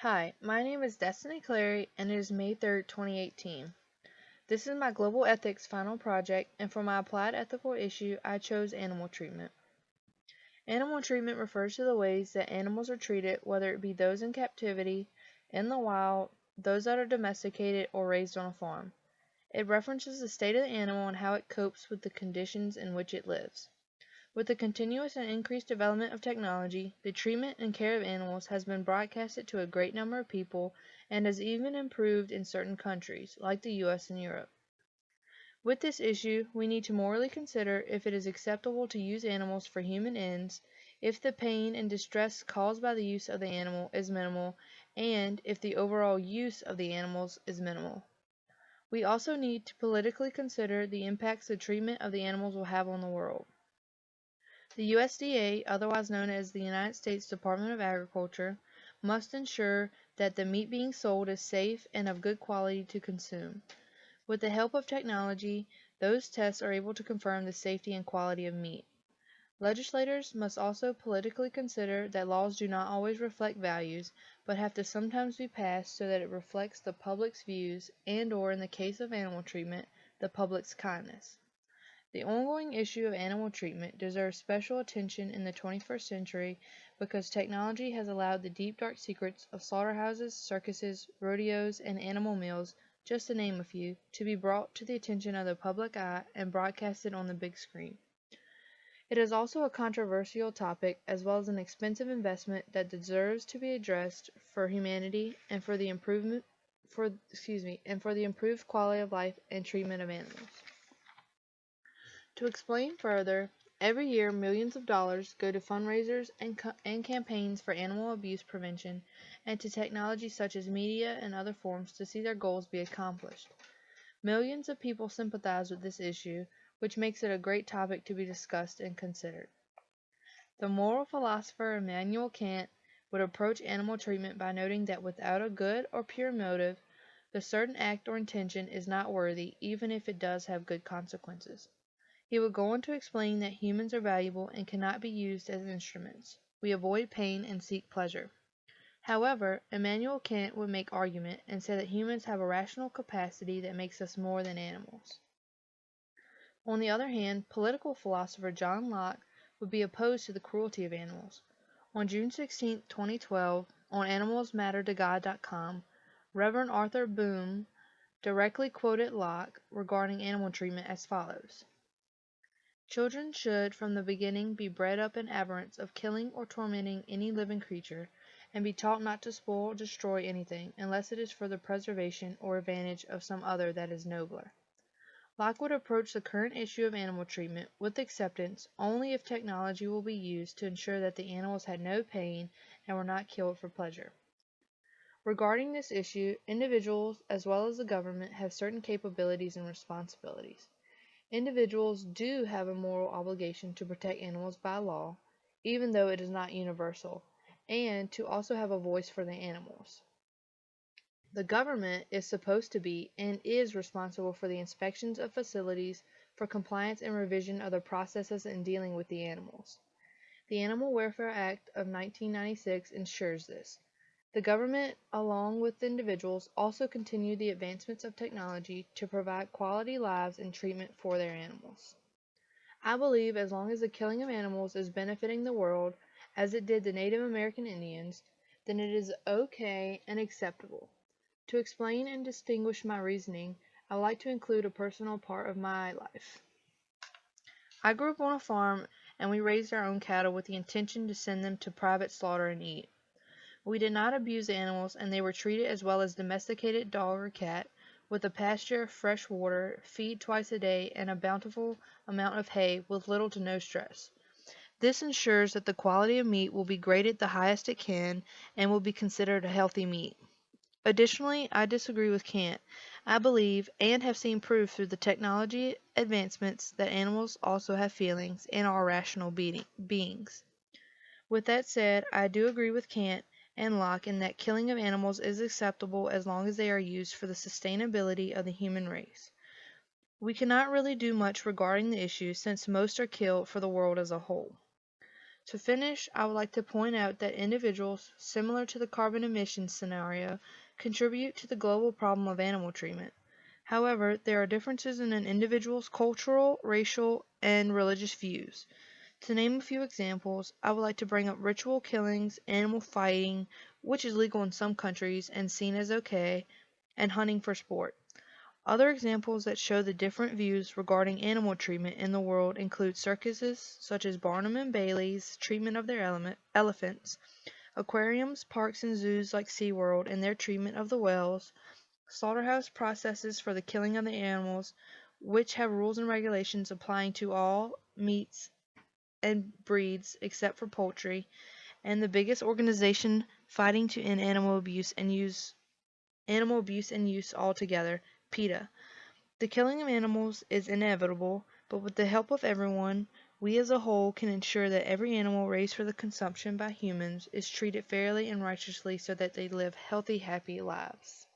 Hi, my name is Destiny Clary, and it is May 3rd, 2018. This is my global ethics final project, and for my applied ethical issue, I chose animal treatment. Animal treatment refers to the ways that animals are treated, whether it be those in captivity, in the wild, those that are domesticated, or raised on a farm. It references the state of the animal and how it copes with the conditions in which it lives. With the continuous and increased development of technology, the treatment and care of animals has been broadcasted to a great number of people and has even improved in certain countries, like the US and Europe. With this issue, we need to morally consider if it is acceptable to use animals for human ends, if the pain and distress caused by the use of the animal is minimal, and if the overall use of the animals is minimal. We also need to politically consider the impacts the treatment of the animals will have on the world. The USDA, otherwise known as the United States Department of Agriculture, must ensure that the meat being sold is safe and of good quality to consume. With the help of technology, those tests are able to confirm the safety and quality of meat. Legislators must also politically consider that laws do not always reflect values, but have to sometimes be passed so that it reflects the public's views and/or, in the case of animal treatment, the public's kindness. The ongoing issue of animal treatment deserves special attention in the 21st century because technology has allowed the deep dark secrets of slaughterhouses, circuses, rodeos, and animal mills, just to name a few, to be brought to the attention of the public eye and broadcasted on the big screen. It is also a controversial topic as well as an expensive investment that deserves to be addressed for humanity and for the improved quality of life and treatment of animals. To explain further, every year millions of dollars go to fundraisers and campaigns for animal abuse prevention and to technology such as media and other forms to see their goals be accomplished. Millions of people sympathize with this issue, which makes it a great topic to be discussed and considered. The moral philosopher Immanuel Kant would approach animal treatment by noting that without a good or pure motive, the certain act or intention is not worthy even if it does have good consequences. He would go on to explain that humans are valuable and cannot be used as instruments. We avoid pain and seek pleasure. However, Immanuel Kant would make argument and say that humans have a rational capacity that makes us more than animals. On the other hand, political philosopher John Locke would be opposed to the cruelty of animals. On June 16, 2012, on animalsmattertogod.com, Reverend Arthur Broome directly quoted Locke regarding animal treatment as follows. Children should from the beginning be bred up in abhorrence of killing or tormenting any living creature, and be taught not to spoil or destroy anything, unless it is for the preservation or advantage of some other that is nobler. Locke would approach the current issue of animal treatment with acceptance only if technology will be used to ensure that the animals had no pain and were not killed for pleasure. Regarding this issue, individuals as well as the government have certain capabilities and responsibilities. Individuals do have a moral obligation to protect animals by law, even though it is not universal, and to also have a voice for the animals. The government is supposed to be and is responsible for the inspections of facilities, for compliance and revision of the processes in dealing with the animals. The Animal Welfare Act of 1996 ensures this. The government, along with individuals, also continue the advancements of technology to provide quality lives and treatment for their animals. I believe as long as the killing of animals is benefiting the world, as it did the Native American Indians, then it is okay and acceptable. To explain and distinguish my reasoning, I would like to include a personal part of my life. I grew up on a farm and we raised our own cattle with the intention to send them to private slaughter and eat. We did not abuse the animals, and they were treated as well as domesticated dog or cat, with a pasture, fresh water, feed twice a day, and a bountiful amount of hay with little to no stress. This ensures that the quality of meat will be graded the highest it can and will be considered a healthy meat. Additionally, I disagree with Kant. I believe, and have seen proof through the technology advancements, that animals also have feelings and are rational beings. With that said, I do agree with Kant and Locke in that killing of animals is acceptable as long as they are used for the sustainability of the human race. We cannot really do much regarding the issue since most are killed for the world as a whole. To finish, I would like to point out that individuals, similar to the carbon emissions scenario, contribute to the global problem of animal treatment. However, there are differences in an individual's cultural, racial, and religious views. To name a few examples, I would like to bring up ritual killings, animal fighting, which is legal in some countries and seen as okay, and hunting for sport. Other examples that show the different views regarding animal treatment in the world include circuses such as Barnum and Bailey's treatment of their elephants, aquariums, parks, and zoos like SeaWorld and their treatment of the whales, slaughterhouse processes for the killing of the animals, which have rules and regulations applying to all meats and breeds except for poultry, and the biggest organization fighting to end animal abuse and use altogether, PETA. The killing of animals is inevitable, but with the help of everyone, we as a whole can ensure that every animal raised for the consumption by humans is treated fairly and righteously so that they live healthy, happy lives.